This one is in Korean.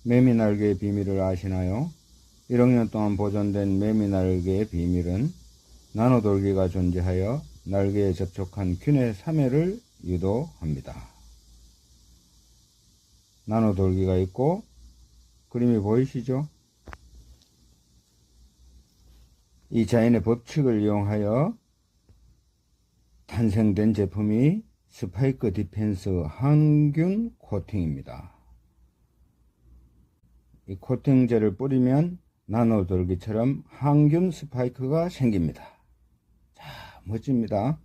매미날개의 비밀을 아시나요? 1억 년 동안 보존된 매미날개의 비밀은 나노돌기가 존재하여 날개에 접촉한 균의 사멸을 유도합니다. 나노돌기가 있고 그림이 보이시죠? 이 자연의 법칙을 이용하여 탄생된 제품이 스파이크 디펜스 항균 코팅입니다. 이 코팅제를 뿌리면 나노돌기처럼 항균 스파이크가 생깁니다. 자, 멋집니다.